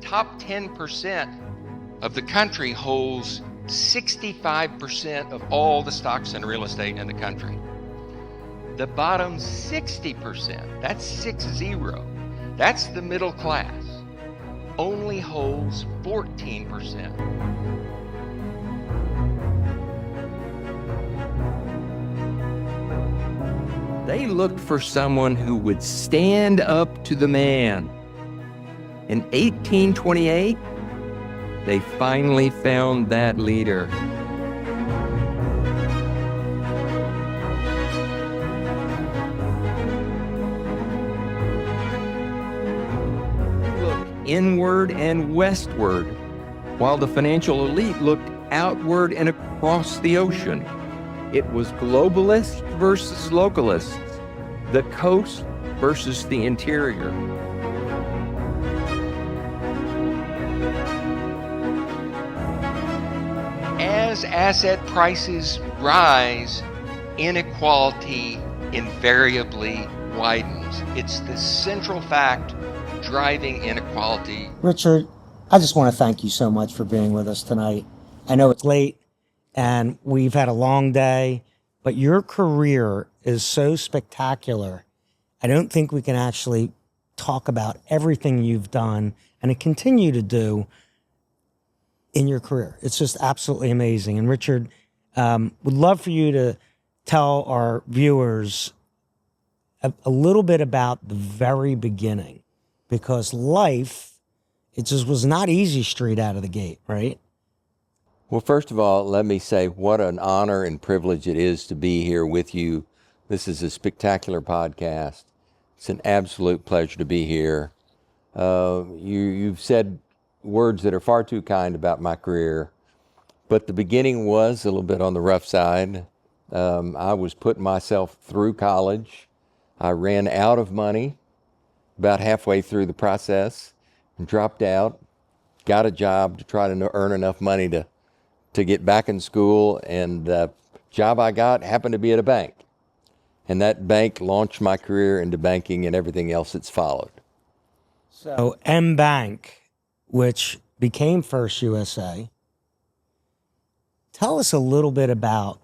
top 10% of the country holds 65% of all the stocks and real estate in the country. The bottom 60%, that's 60, that's the middle class, only holds 14%. They looked for someone who would stand up to the man. In 1828, they finally found that leader. Looked inward and westward, while the financial elite looked outward and across the ocean. It was globalists versus localists, the coast versus the interior. As asset prices rise, inequality invariably widens. It's the central fact driving inequality. Richard, I just want to thank you so much for being with us tonight. I know it's late and we've had a long day, but your career is so spectacular. I don't think we can actually talk about everything you've done and continue to do in your career. It's just absolutely amazing. And Richard, would love for you to tell our viewers a little bit about the very beginning, because life, it just was not easy street out of the gate, right? Well, first of all, let me say what an honor and privilege it is to be here with you. This is a spectacular podcast. It's an absolute pleasure to be here. You've said words that are far too kind about my career, but the beginning was a little bit on the rough side. I was putting myself through college. I ran out of money about halfway through the process and dropped out, got a job to try to earn enough money to get back in school, and the job I got happened to be at a bank. And that bank launched my career into banking and everything else that's followed. So M Bank, which became First USA, tell us a little bit about,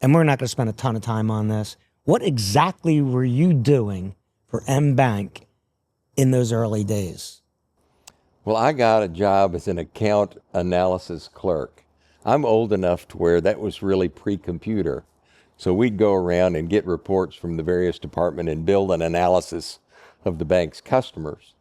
and we're not going to spend a ton of time on this, what exactly were you doing for M Bank in those early days? Well, I got a job as an account analysis clerk. I'm old enough to where that was really pre-computer. So we'd go around and get reports from the various departments and build an analysis of the bank's customers.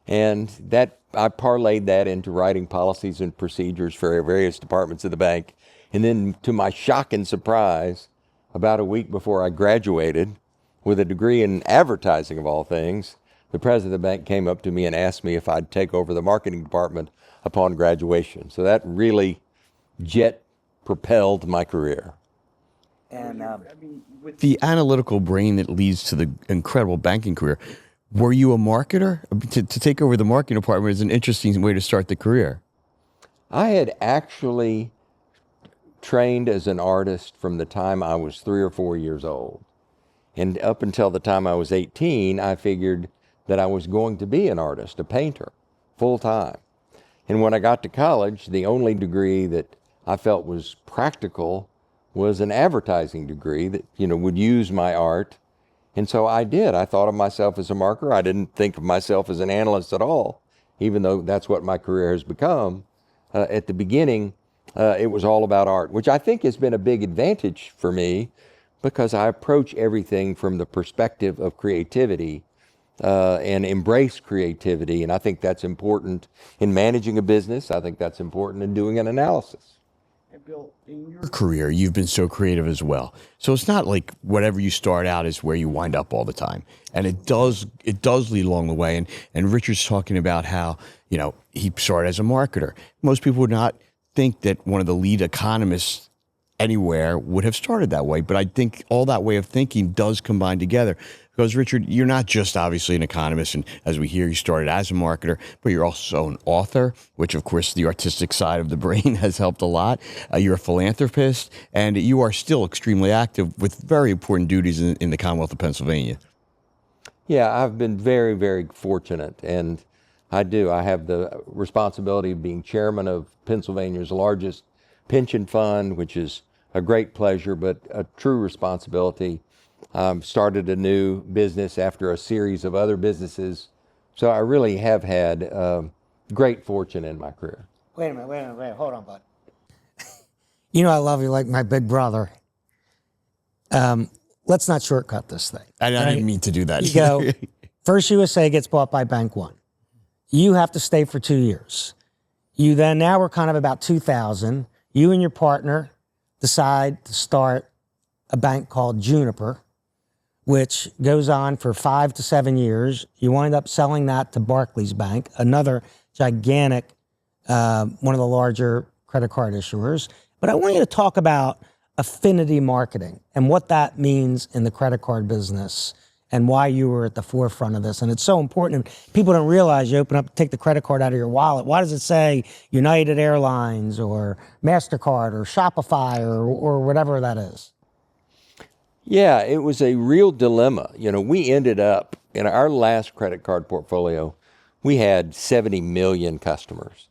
And that I parlayed that into writing policies and procedures for various departments of the bank. And then, to my shock and surprise, about a week before I graduated with a degree in advertising of all things, the president of the bank came up to me and asked me if I'd take over the marketing department upon graduation. So that really jet propelled my career. And with the analytical brain that leads to the incredible banking career, were you a marketer? To take over the marketing department is an interesting way to start the career. I had actually trained as an artist from the time I was 3 or 4 years old. And up until the time I was 18, I figured that I was going to be an artist, a painter, full time. And when I got to college, the only degree that I felt was practical was an advertising degree that, would use my art. And so I did. I thought of myself as a marketer. I didn't think of myself as an analyst at all, even though that's what my career has become. At the beginning, it was all about art, which I think has been a big advantage for me because I approach everything from the perspective of creativity and embrace creativity. And I think that's important in managing a business. I think that's important in doing an analysis. Bill, in your career, you've been so creative as well. So it's not like whatever you start out is where you wind up all the time. And it does lead along the way. And Richard's talking about how, he started as a marketer. Most people would not think that one of the lead economists anywhere would have started that way. But I think all that way of thinking does combine together. Because, Richard, you're not just obviously an economist, and as we hear, you started as a marketer, but you're also an author, which, of course, the artistic side of the brain has helped a lot. You're a philanthropist, and you are still extremely active with very important duties in the Commonwealth of Pennsylvania. Yeah, I've been very, very fortunate, and I do. I have the responsibility of being chairman of Pennsylvania's largest pension fund, which is a great pleasure, but a true responsibility. Started a new business after a series of other businesses. So I really have had great fortune in my career. Wait a minute. Hold on, bud. You know I love you like my big brother. Let's not shortcut this thing. I didn't mean to do that. You go, First USA gets bought by Bank One. You have to stay for 2 years. You then, now we're kind of about 2000. You and your partner decide to start a bank called Juniper, which goes on for 5 to 7 years. You wind up selling that to Barclays Bank, another gigantic, one of the larger credit card issuers. But I want you to talk about Affinity Marketing and what that means in the credit card business and why you were at the forefront of this. And it's so important. People don't realize you open up, take the credit card out of your wallet. Why does it say United Airlines or MasterCard or Shopify or whatever that is? Yeah, it was a real dilemma. You know, we ended up in our last credit card portfolio, we had 70 million customers.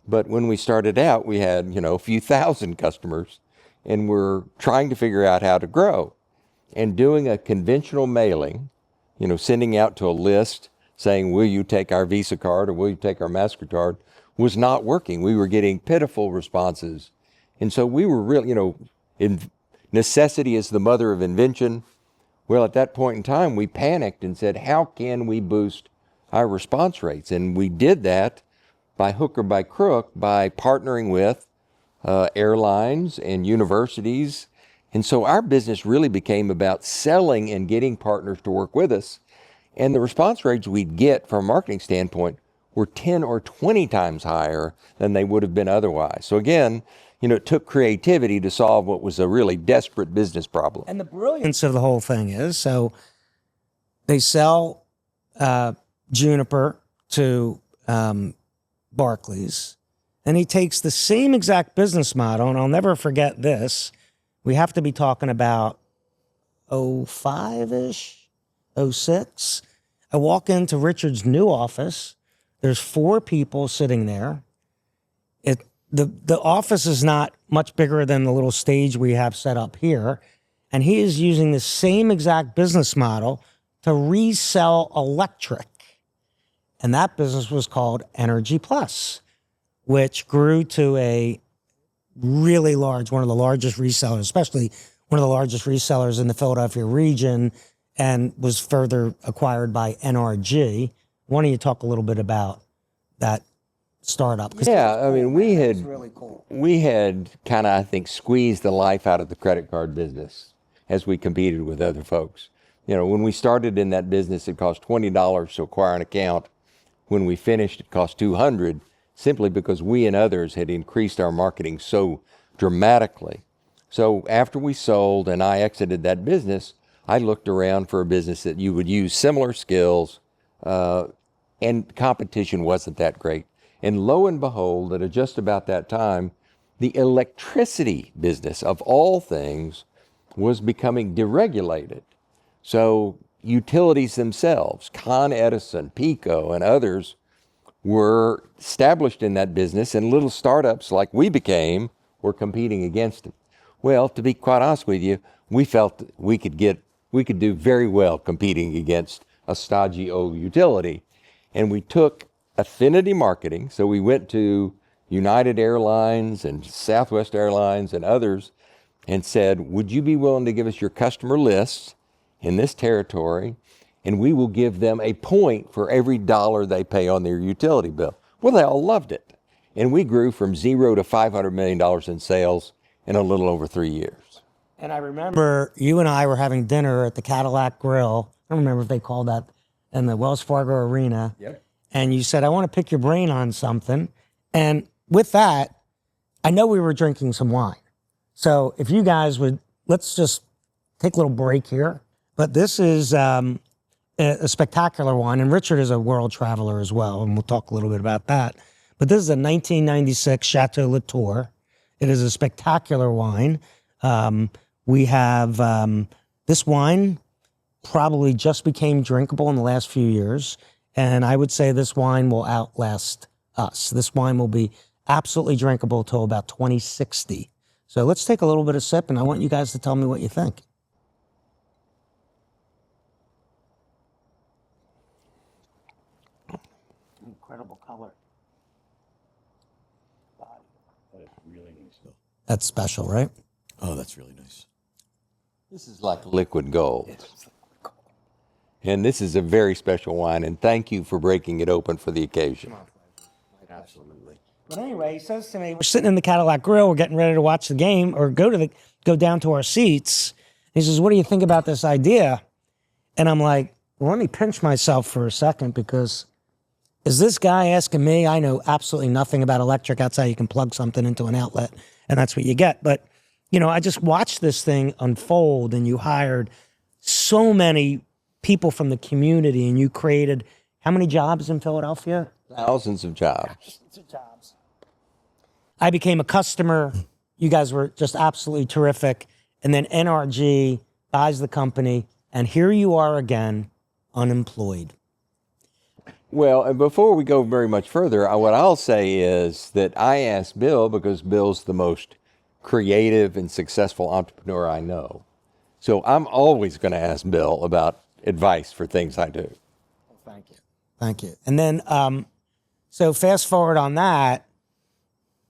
But when we started out, we had, a few thousand customers, and we're trying to figure out how to grow. And doing a conventional mailing, sending out to a list saying, will you take our Visa card or will you take our MasterCard, was not working. We were getting pitiful responses. And so we were really, necessity is the mother of invention. Well, at that point in time, we panicked and said, how can we boost our response rates? And we did that by hook or by crook by partnering with airlines and universities. And so our business really became about selling and getting partners to work with us. And the response rates we'd get from a marketing standpoint were 10 or 20 times higher than they would have been otherwise. So again, it took creativity to solve what was a really desperate business problem. And the brilliance of the whole thing is, so they sell Juniper to Barclays, and he takes the same exact business model, and I'll never forget this. We have to be talking about 05-ish, 06. I walk into Richard's new office. There's 4 people sitting there. The office is not much bigger than the little stage we have set up here. And he is using the same exact business model to resell electric. And that business was called Energy Plus, which grew to a really large, one of the largest resellers, especially one of the largest resellers in the Philadelphia region, and was further acquired by NRG. Why don't you talk a little bit about that startup? Yeah, I mean, we had really cool. We had kind of, I think, squeezed the life out of the credit card business as we competed with other folks. When we started in that business, it cost $20 to acquire an account. When we finished, it cost $200, simply because we and others had increased our marketing so dramatically. So after we sold and I exited that business, I looked around for a business that you would use similar skills, and competition wasn't that great. And lo and behold, at just about that time, the electricity business, of all things, was becoming deregulated. So utilities themselves, Con Edison, Pico, and others, were established in that business, and little startups like we became were competing against it. Well, to be quite honest with you, we felt we could do very well competing against a stodgy old utility. And we took Affinity Marketing, so we went to United Airlines and Southwest Airlines and others and said, would you be willing to give us your customer lists in this territory, and we will give them a point for every dollar they pay on their utility bill? Well, they all loved it. And we grew from $0 to $500 million in sales in a little over 3 years. And I remember you and I were having dinner at the Cadillac Grill. I don't remember if they called that in the Wells Fargo Arena. Yep. And you said, I want to pick your brain on something. And with that, I know we were drinking some wine. So if you guys would, let's just take a little break here. But this is a spectacular wine. And Richard is a world traveler as well. And we'll talk a little bit about that. But this is a 1996 Chateau Latour. It is a spectacular wine. We have this wine probably just became drinkable in the last few years. And I would say this wine will outlast us. This wine will be absolutely drinkable till about 2060. So let's take a little bit of sip, and I want you guys to tell me what you think. Incredible color. That is really nice, though. That's special, right? Oh, that's really nice. This is like liquid gold. And this is a very special wine, and thank you for breaking it open for the occasion. Absolutely. But anyway, he says to me, we're sitting in the Cadillac Grill, we're getting ready to watch the game or go down to our seats. He says, what do you think about this idea? And I'm like, well, let me pinch myself for a second, because is this guy asking me? I know absolutely nothing about electric outside. You can plug something into an outlet and that's what you get. But, you know, I just watched this thing unfold, and you hired so many people from the community, and you created how many jobs in Philadelphia? Thousands of jobs. I became a customer. You guys were just absolutely terrific. And then NRG buys the company, and here you are again, unemployed. Well, and before we go very much further, what I'll say is that I asked Bill because Bill's the most creative and successful entrepreneur I know. So I'm always going to ask Bill about advice for things I do. Thank you. Thank you. And then, so fast forward on that,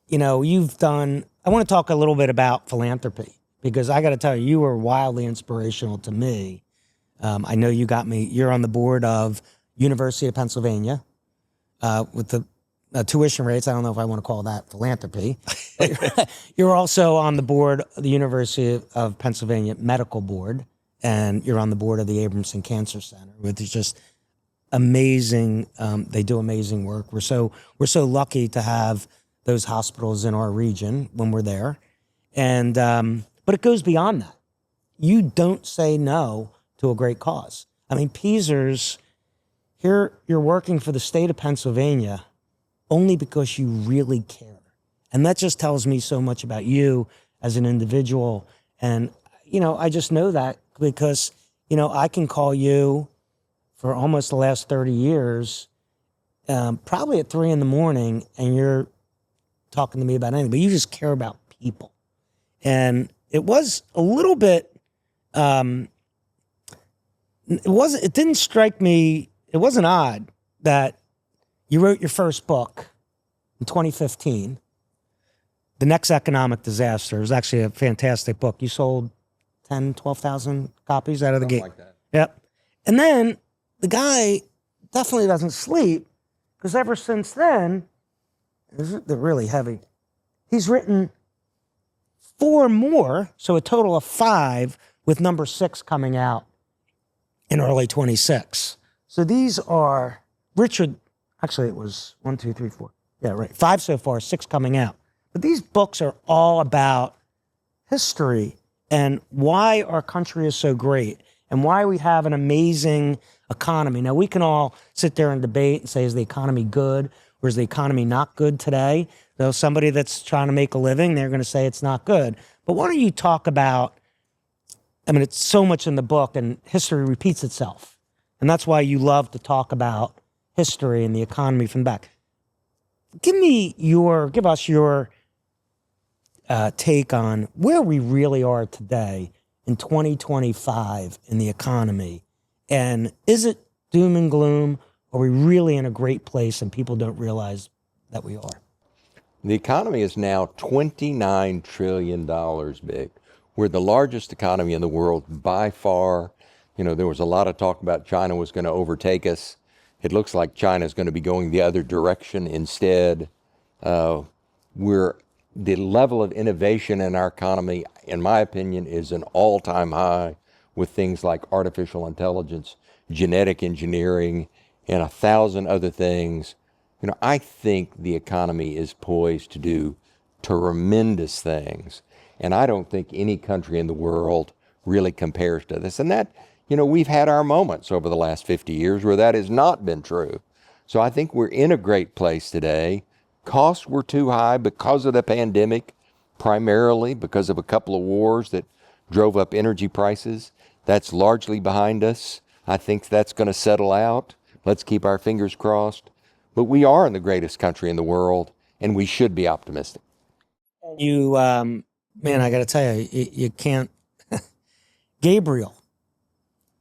you know, I want to talk a little bit about philanthropy, because I got to tell you, you were wildly inspirational to me. I know you're on the board of University of Pennsylvania with the tuition rates. I don't know if I want to call that philanthropy. But you're also on the board of the University of Pennsylvania Medical Board, and you're on the board of the Abramson Cancer Center, which is just amazing. They do amazing work. We're so lucky to have those hospitals in our region when we're there. And but it goes beyond that. You don't say no to a great cause. I mean, Peasers, here you're working for the state of Pennsylvania only because you really care. And that just tells me so much about you as an individual. And, you know, I just know that because, you know, I can call you for almost the last 30 years, probably at 3 a.m, and you're talking to me about anything, but you just care about people. And it was a little bit, it didn't strike me, it wasn't odd that you wrote your first book in 2015, The Next Economic Disaster. It was actually a fantastic book. You sold 10, 12,000 copies out of the gate. Like that. Yep. And then the guy definitely doesn't sleep, because ever since then, they're really heavy. He's written 4 more, so a total of 5, with number 6 coming out in early 26. So these are Richard. Actually, it was 1, 2, 3, 4. Yeah, right. 5 so far, 6 coming out. But these books are all about history and why our country is so great and why we have an amazing economy. Now, we can all sit there and debate and say, is the economy good or is the economy not good today? Though somebody that's trying to make a living, they're going to say it's not good. But why don't you talk about, I mean, it's so much in the book, and history repeats itself. And that's why you love to talk about history and the economy from back. Give us your take on where we really are today in 2025 in the economy. And is it doom and gloom? Are we really in a great place and people don't realize that we are? The economy is now $29 trillion big. We're the largest economy in the world by far. You know, there was a lot of talk about China was going to overtake us. It looks like China is going to be going the other direction instead. The level of innovation in our economy, in my opinion, is an all-time high, with things like artificial intelligence, genetic engineering, and 1,000 other things. You know, I think the economy is poised to do tremendous things. And I don't think any country in the world really compares to this. And that, you know, we've had our moments over the last 50 years where that has not been true. So I think we're in a great place today. Costs were too high because of the pandemic, primarily because of a couple of wars that drove up energy prices. That's largely behind us. I think that's going to settle out. Let's keep our fingers crossed. But we are in the greatest country in the world, and we should be optimistic. You, man, I got to tell you, you can't. Gabriel.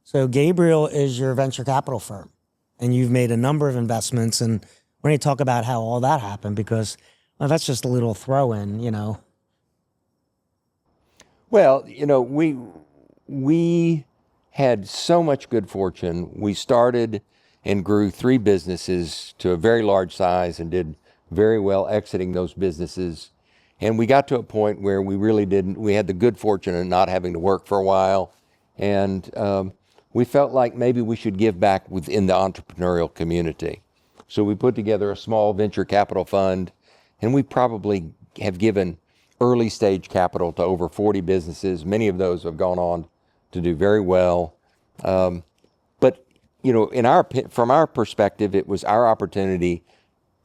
So Gabriel is your venture capital firm, and you've made a number of investments. And when you talk about how all that happened, because well, that's just a little throw in, you know. Well, we had so much good fortune. We started and grew 3 businesses to a very large size and did very well exiting those businesses. And we got to a point where we had the good fortune of not having to work for a while. And we felt like maybe we should give back within the entrepreneurial community. So we put together a small venture capital fund, and we probably have given early stage capital to over 40 businesses. Many of those have gone on to do very well. But from our perspective, it was our opportunity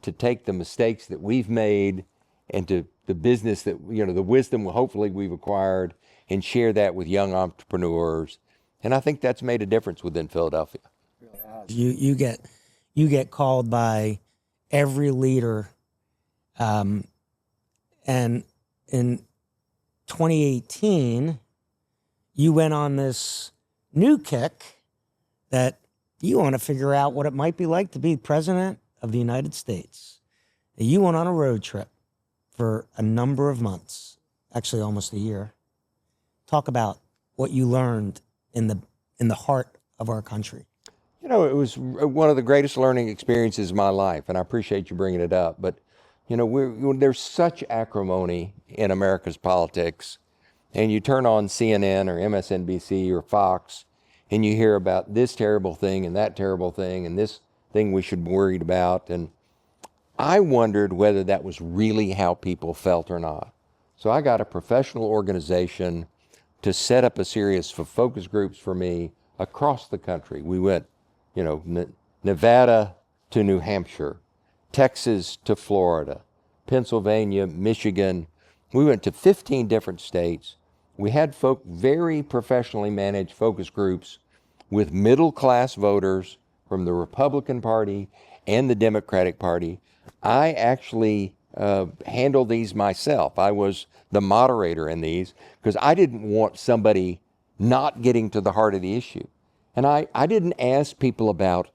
to take the mistakes that we've made and to the business that, the wisdom hopefully we've acquired, and share that with young entrepreneurs. And I think that's made a difference within Philadelphia. You get called by every leader, and in 2018, you went on this new kick that you want to figure out what it might be like to be president of the United States. You went on a road trip for a number of months, actually almost a year. Talk about what you learned in the heart of our country. It was one of the greatest learning experiences of my life, and I appreciate you bringing it up. But, there's such acrimony in America's politics, and you turn on CNN or MSNBC or Fox, and you hear about this terrible thing and that terrible thing and this thing we should be worried about. And I wondered whether that was really how people felt or not. So I got a professional organization to set up a series of focus groups for me across the country. We went, Nevada to New Hampshire, Texas to Florida, Pennsylvania, Michigan. We went to 15 different states. We had very professionally managed focus groups with middle-class voters from the Republican Party and the Democratic Party. I actually handled these myself. I was the moderator in these because I didn't want somebody not getting to the heart of the issue. And I didn't ask people about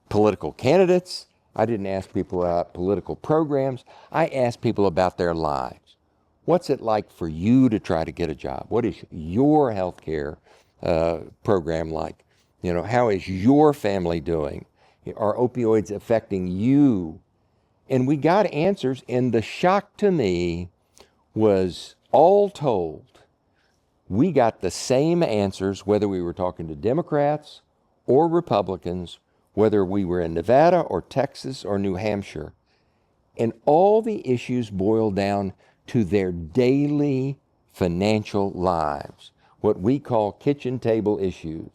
political candidates. I didn't ask people about political programs. I asked people about their lives. What's it like for you to try to get a job? What is your health care program like? How is your family doing? Are opioids affecting you? And we got answers, and the shock to me was, all told, we got the same answers whether we were talking to Democrats or Republicans, whether we were in Nevada or Texas or New Hampshire. And all the issues boiled down to their daily financial lives, what we call kitchen table issues.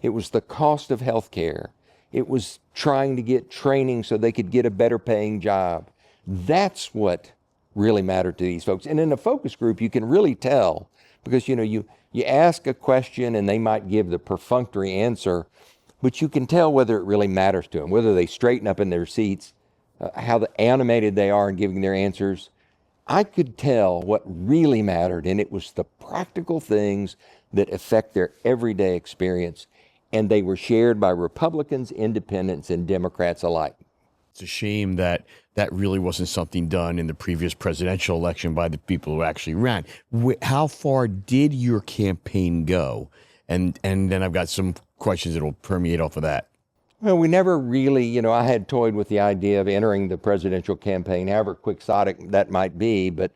It was the cost of health care. It was trying to get training so they could get a better paying job. That's what really mattered to these folks. And in a focus group, you can really tell because, you ask a question and they might give the perfunctory answer, but you can tell whether it really matters to them, whether they straighten up in their seats, how animated they are in giving their answers. I could tell what really mattered, and it was the practical things that affect their everyday experience. And they were shared by Republicans, independents, and Democrats alike. It's a shame that that really wasn't something done in the previous presidential election by the people who actually ran. How far did your campaign go? And then I've got some questions that will permeate off of that. Well, we never really, I had toyed with the idea of entering the presidential campaign, however quixotic that might be. But,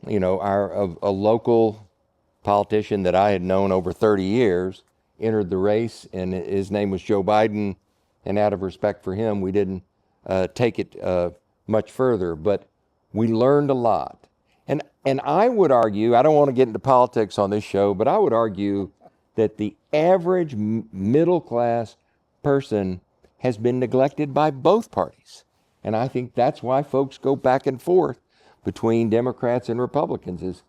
a local politician that I had known over 30 years entered the race, and his name was Joe Biden. And out of respect for him, we didn't take it much further. But we learned a lot. And I would argue, I don't want to get into politics on this show, but I would argue that the average middle class person has been neglected by both parties. And I think that's why folks go back and forth between Democrats and Republicans is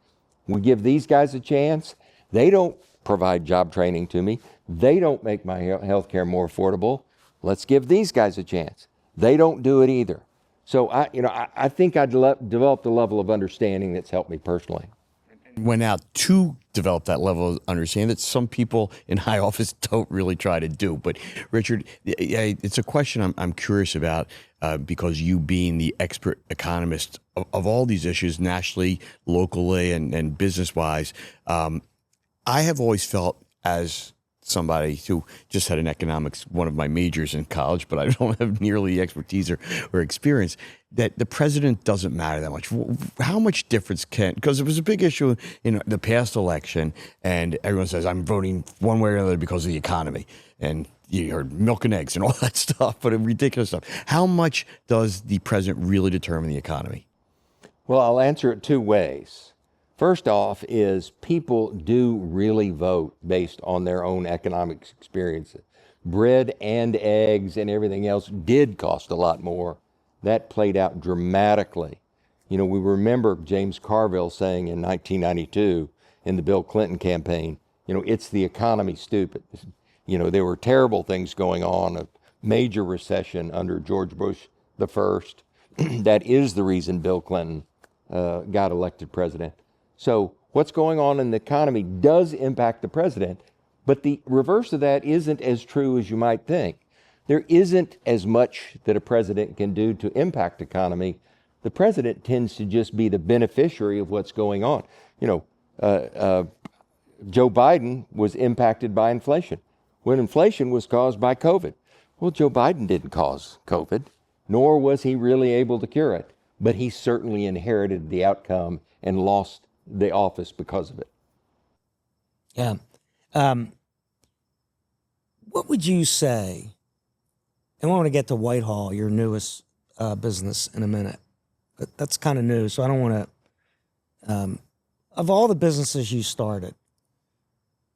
we give these guys a chance. They don't provide job training to me. They don't make my health care more affordable. Let's give these guys a chance. They don't do it either. So I think I developed a level of understanding that's helped me personally. Went out to develop that level of understanding that some people in high office don't really try to do. But Richard, it's a question I'm curious about because you being the expert economist of all these issues nationally, locally, and business-wise, I have always felt as somebody who just had an economics, one of my majors in college, but I don't have nearly the expertise or experience, that the president doesn't matter that much. How much difference because it was a big issue in the past election, and everyone says, I'm voting one way or another because of the economy. And you heard milk and eggs and all that stuff, but ridiculous stuff. How much does the president really determine the economy? Well, I'll answer it two ways. First off is people do really vote based on their own economic experiences. Bread and eggs and everything else did cost a lot more. That played out dramatically. We remember James Carville saying in 1992 in the Bill Clinton campaign, it's the economy, stupid. There were terrible things going on, a major recession under George Bush the first. That is the reason Bill Clinton got elected president. So what's going on in the economy does impact the president, but the reverse of that isn't as true as you might think. There isn't as much that a president can do to impact the economy. The president tends to just be the beneficiary of what's going on. Joe Biden was impacted by inflation when inflation was caused by COVID. Well, Joe Biden didn't cause COVID, nor was he really able to cure it, but he certainly inherited the outcome and lost the office because of it. Yeah. What would you say? And I want to get to Whitehall, your newest business, in a minute. But that's kind of new, so I don't want to. Of all the businesses you started,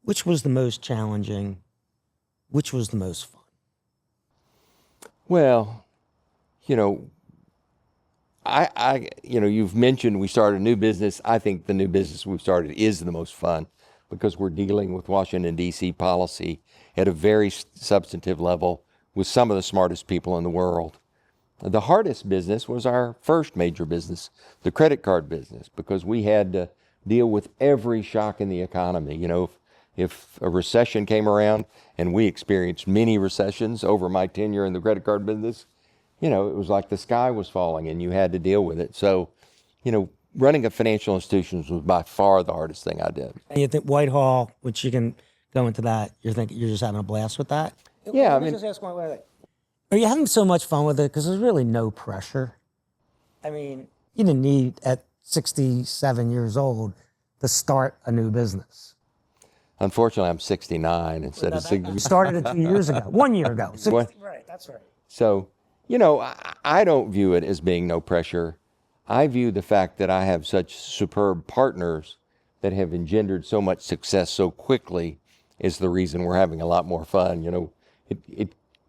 which was the most challenging? Which was the most fun? Well, you've mentioned we started a new business. I think the new business we've started is the most fun because we're dealing with Washington, D.C. policy at a very substantive level with some of the smartest people in the world. The hardest business was our first major business, the credit card business, because we had to deal with every shock in the economy. If a recession came around, and we experienced many recessions over my tenure in the credit card business, it was like the sky was falling and you had to deal with it. So, running a financial institution was by far the hardest thing I did. And you think Whitehall, which you can go into that, you're just having a blast with that? Yeah, Let me just ask one way. Are you having so much fun with it? Because there's really no pressure. I mean, you didn't need at 67 years old to start a new business. Unfortunately, I'm 69 instead of 60. You started it 2 years ago, 1 year ago. Right, that's right. So, I don't view it as being no pressure. I view the fact that I have such superb partners that have engendered so much success so quickly is the reason we're having a lot more fun.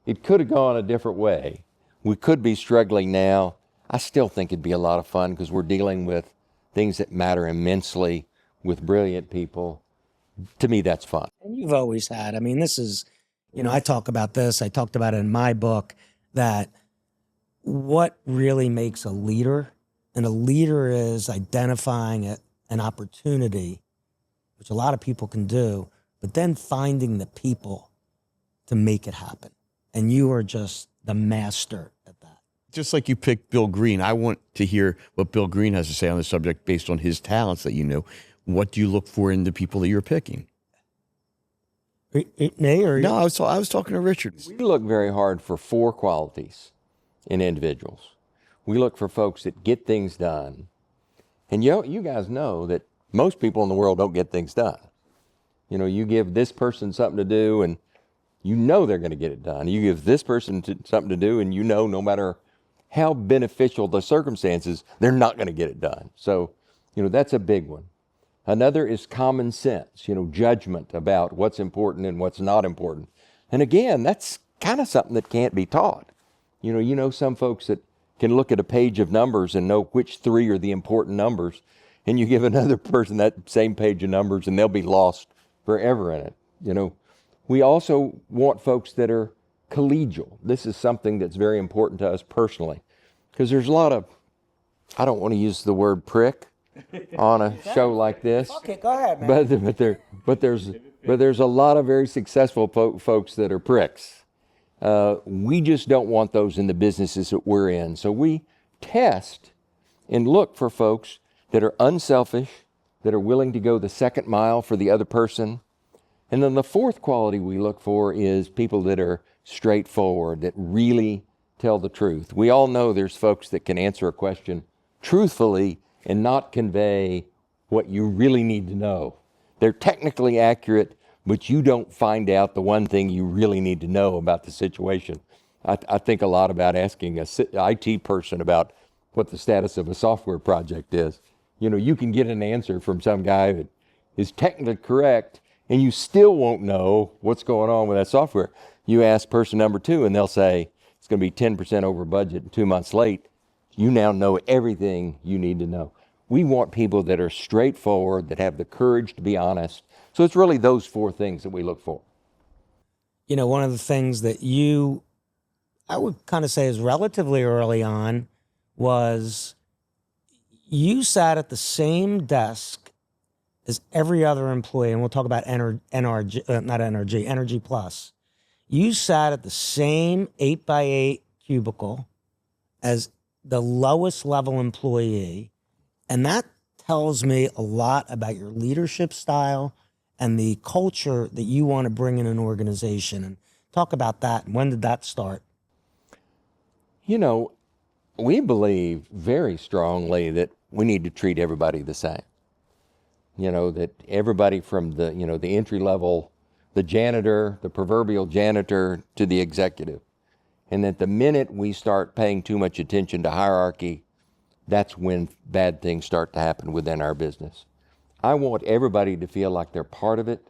It could have gone a different way. We could be struggling now. I still think it'd be a lot of fun because we're dealing with things that matter immensely with brilliant people. To me, that's fun. And you've always had, this is, I talk about this, I talked about it in my book, that what really makes a leader, and a leader is identifying an opportunity, which a lot of people can do, but then finding the people to make it happen. And you are just the master at that. Just like you picked Bill Green, I want to hear what Bill Green has to say on the subject based on his talents that you knew. What do you look for in the people that you're picking? Me or no? I was talking to Richard. We look very hard for 4 qualities in individuals. We look for folks that get things done. And you guys know that most people in the world don't get things done. You give this person something to do and they're going to get it done. You give this person something to do and no matter how beneficial the circumstances, they're not going to get it done. So, that's a big one. Another is common sense, judgment about what's important and what's not important. And again, that's kind of something that can't be taught. Some folks that can look at a page of numbers and know which 3 are the important numbers, and you give another person that same page of numbers and they'll be lost forever in it. We also want folks that are collegial. This is something that's very important to us personally, because there's a lot of, I don't want to use the word prick on a show like this. Okay, go ahead, man. But there's a lot of very successful folks that are pricks. We just don't want those in the businesses that we're in. So we test and look for folks that are unselfish, that are willing to go the second mile for the other person. And then the fourth quality we look for is people that are straightforward, that really tell the truth. We all know there's folks that can answer a question truthfully and not convey what you really need to know. They're technically accurate, but you don't find out the one thing you really need to know about the situation. I think a lot about asking a IT person about what the status of a software project is. You know, you can get an answer from some guy that is technically correct, and you still won't know what's going on with that software. You ask person number two, and they'll say it's going to be 10% over budget and 2 months late. You now know everything you need to know. We want people that are straightforward, that have the courage to be honest. So it's really those four things that we look for. You know, one of the things that I would kind of say is relatively early on was you sat at the same desk as every other employee, and we'll talk about Energy Plus. You sat at the same 8x8 cubicle as the lowest level employee, and that tells me a lot about your leadership style and the culture that you want to bring in an organization. And talk about that. When did that start? You know, we believe very strongly that we need to treat everybody the same. You know, that everybody from the entry level, the janitor, the proverbial janitor, to the executive. And that the minute we start paying too much attention to hierarchy, that's when bad things start to happen within our business. I want everybody to feel like they're part of it.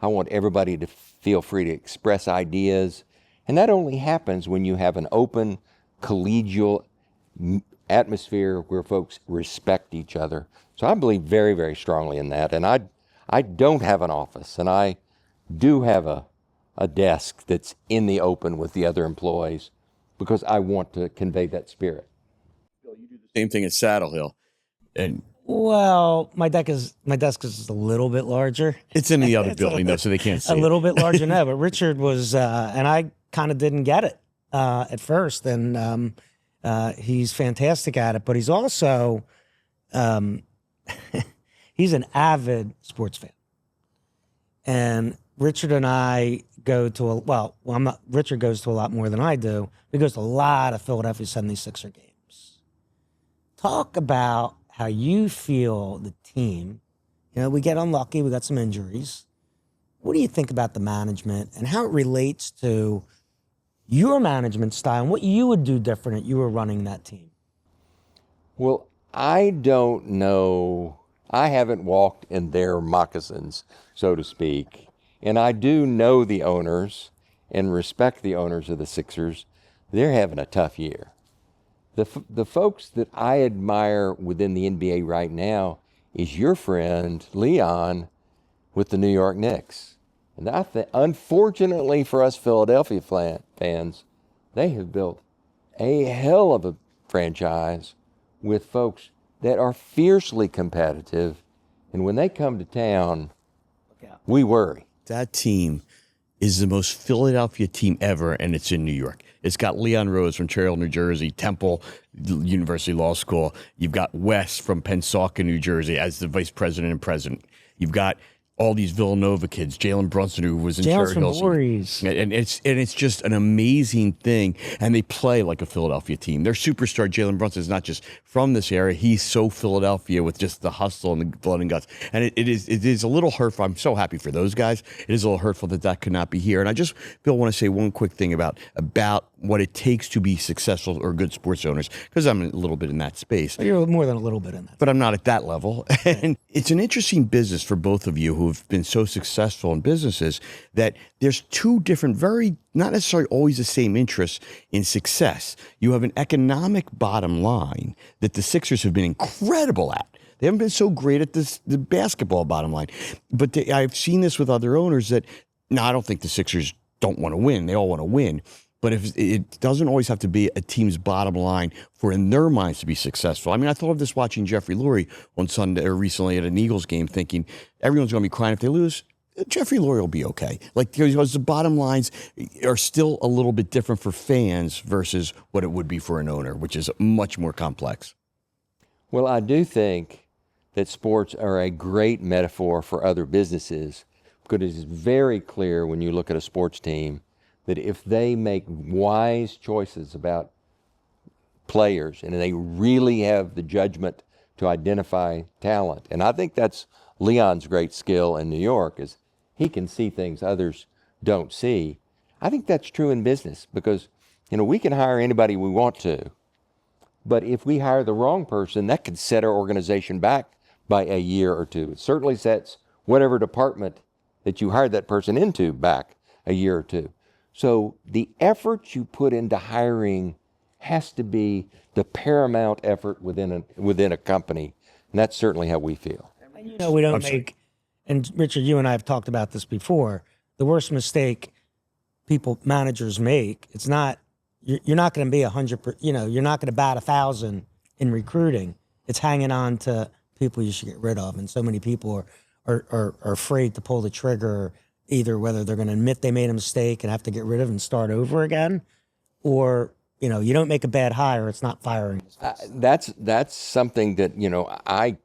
I want everybody to feel free to express ideas. And that only happens when you have an open, collegial atmosphere where folks respect each other. So I believe very, very strongly in that. And I don't have an office, and I do have a desk that's in the open with the other employees because I want to convey that spirit. Same thing at Saddle Hill. And Well, my desk is just a little bit larger. it's in the other building, though, so they can't see A it. little bit larger now, but Richard was, and I kind of didn't get it at first, and he's fantastic at it. But he's also, he's an avid sports fan, and Richard and I go to Richard goes to a lot more than I do. He goes to a lot of Philadelphia 76er games. Talk about how you feel the team. You know, we get unlucky. We got some injuries. What do you think about the management and how it relates to your management style and what you would do different if you were running that team? Well, I don't know. I haven't walked in their moccasins, so to speak. And I do know the owners and respect the owners of the Sixers. They're having a tough year. The folks that I admire within the NBA right now is your friend, Leon, with the New York Knicks. And I think, unfortunately for us Philadelphia fans, they have built a hell of a franchise with folks that are fiercely competitive. And when they come to town, we worry. That team is the most Philadelphia team ever, and it's in New York. It's got Leon Rose from Cherry Hill, New Jersey, Temple University Law School. You've got Wes from Pennsauken, New Jersey, as the vice president and president. You've got all these Villanova kids, Jalen Brunson, who was in Cherry Hill. And it's just an amazing thing. And they play like a Philadelphia team. Their superstar, Jalen Brunson, is not just from this area. He's so Philadelphia with just the hustle and the blood and guts. And it is a little hurtful. I'm so happy for those guys. It is a little hurtful that could not be here. And I just, Bill, want to say one quick thing about what it takes to be successful or good sports owners, because I'm a little bit in that space. You're more than a little bit in that. But I'm not at that level. And it's an interesting business for both of you who have been so successful in businesses, that there's two different, very not necessarily always the same interests in success. You have an economic bottom line that the Sixers have been incredible at. They haven't been so great at the basketball bottom line. But I've seen this with other owners that, no, I don't think the Sixers don't want to win. They all want to win. But if it doesn't always have to be a team's bottom line for in their minds to be successful. I mean, I thought of this watching Jeffrey Lurie on Sunday or recently at an Eagles game, thinking everyone's going to be crying if they lose. Jeffrey Lurie will be okay. Like, because the bottom lines are still a little bit different for fans versus what it would be for an owner, which is much more complex. Well, I do think that sports are a great metaphor for other businesses, because it is very clear when you look at a sports team that if they make wise choices about players and they really have the judgment to identify talent, and I think that's Leon's great skill in New York, is he can see things others don't see. I think that's true in business, because we can hire anybody we want to, but if we hire the wrong person, that could set our organization back by a year or two. It certainly sets whatever department that you hired that person into back a year or two. So the effort you put into hiring has to be the paramount effort within a company, and that's certainly how we feel. We don't make, and Richard, you and I have talked about this before, the worst mistake managers make, it's not, you're not going to be 100%, you're not going to bat 1,000 in recruiting. It's hanging on to people you should get rid of. And so many people are afraid to pull the trigger, either whether they're going to admit they made a mistake and have to get rid of and start over again, or, you don't make a bad hire, it's not firing. That's something that, I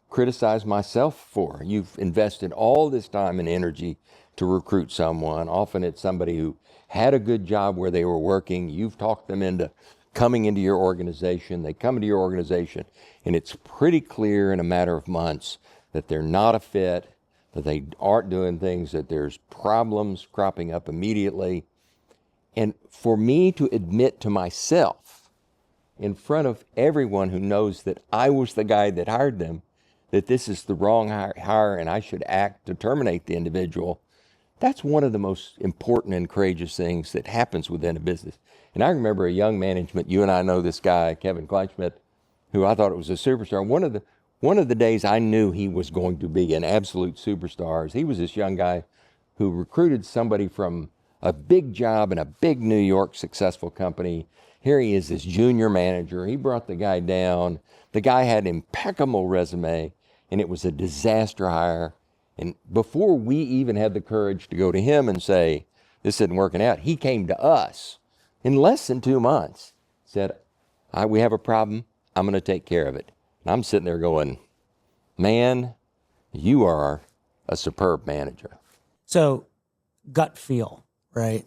criticize myself for. You've invested all this time and energy to recruit someone. Often it's somebody who had a good job where they were working. You've talked them into coming into your organization. They come into your organization, and it's pretty clear in a matter of months that they're not a fit, that they aren't doing things, that there's problems cropping up immediately. And for me to admit to myself in front of everyone who knows that I was the guy that hired them, that this is the wrong hire and I should act to terminate the individual, that's one of the most important and courageous things that happens within a business. And I remember a young management, you and I know this guy, Kevin Kleinschmidt, who I thought was a superstar. One of the days I knew he was going to be an absolute superstar is he was this young guy who recruited somebody from a big job in a big New York successful company. Here he is, this junior manager. He brought the guy down. The guy had an impeccable resume, and it was a disaster hire. And before we even had the courage to go to him and say, this isn't working out, he came to us in less than 2 months, said, we have a problem, I'm going to take care of it. And I'm sitting there going, man, you are a superb manager. So gut feel, right?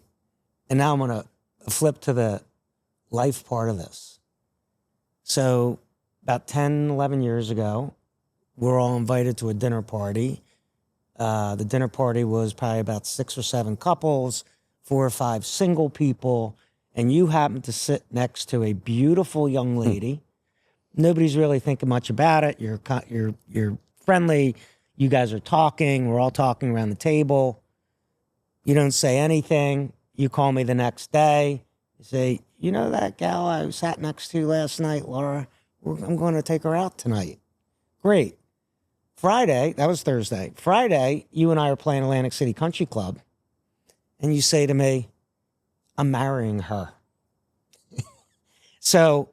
And now I'm going to flip to the life part of this. So about 10, 11 years ago, we're all invited to a dinner party. The dinner party was probably about 6 or 7 couples, 4 or 5 single people, and you happen to sit next to a beautiful young lady. Nobody's really thinking much about it. You're friendly. You guys are talking. We're all talking around the table. You don't say anything. You call me the next day. You say, that gal I sat next to last night, Laura, I'm going to take her out tonight. Great. Friday, that was Thursday. Friday, you and I are playing Atlantic City Country Club, and you say to me, I'm marrying her. So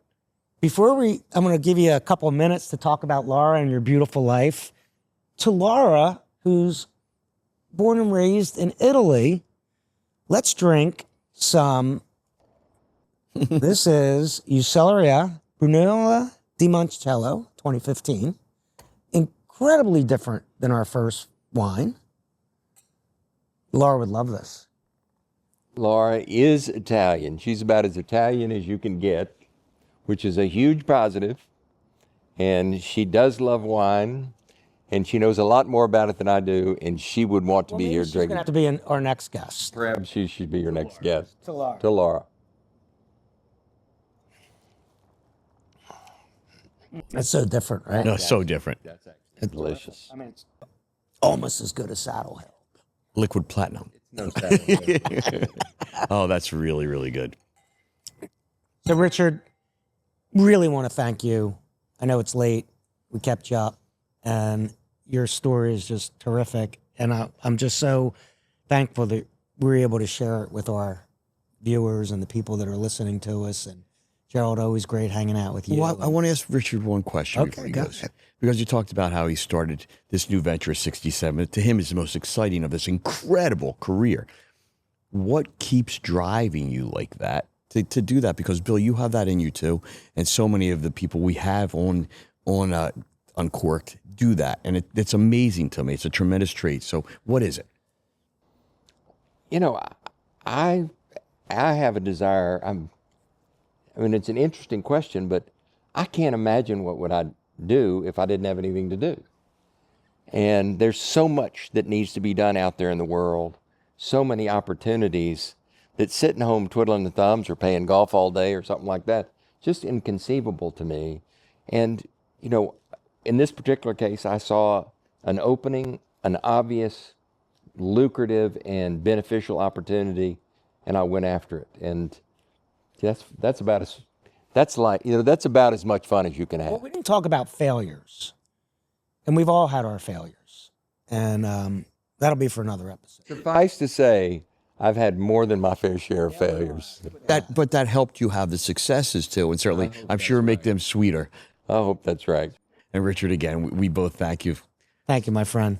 I'm going to give you a couple of minutes to talk about Laura and your beautiful life. To Laura, who's born and raised in Italy, let's drink some. This is Uccelleria Brunello di Monticello 2015. Incredibly different than our first wine. Laura would love this. Laura is Italian. She's about as Italian as you can get, which is a huge positive. And she does love wine, and she knows a lot more about it than I do, and she would want to be here She's drinking. going to have to be our next guest. Perhaps she should be your next guest. To Laura. To Laura. It's so different, right? No, so different. That's actually delicious. I mean, it's almost as good as Saddle Hill. Liquid platinum. No, Oh, that's really, really good. So, Richard, really want to thank you. I know it's late. We kept you up, and your story is just terrific. And I'm just so thankful that we're able to share it with our viewers and the people that are listening to us. And Gerald, always great hanging out with you. Well, I want to ask Richard one question before he go goes. ahead. Because you talked about how he started this new venture at 67. To him, it's the most exciting of this incredible career. What keeps driving you like that to do that? Because, Bill, you have that in you too. And so many of the people we have on Uncorked do that. And it's amazing to me. It's a tremendous trait. So what is it? You know, I have a desire. I mean, it's an interesting question, but I can't imagine what would I do if I didn't have anything to do. And there's so much that needs to be done out there in the world, so many opportunities that sitting home twiddling the thumbs or playing golf all day or something like that, just inconceivable to me. And, you know, in this particular case, I saw an opening, an obvious, lucrative and beneficial opportunity, and I went after it. And that's about as much fun as you can have. Well, we didn't talk about failures, and we've all had our failures, and that'll be for another episode. Suffice to say, I've had more than my fair share of failures. But that helped you have the successes too, and certainly I'm sure make them sweeter. I hope that's right. And Richard, again, we both thank you. Thank you, my friend.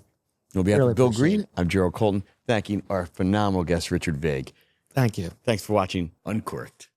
On behalf Really of Bill appreciate Green, it. I'm Gerald Colton, thanking our phenomenal guest, Richard Vague. Thank you. Thanks for watching Uncorked.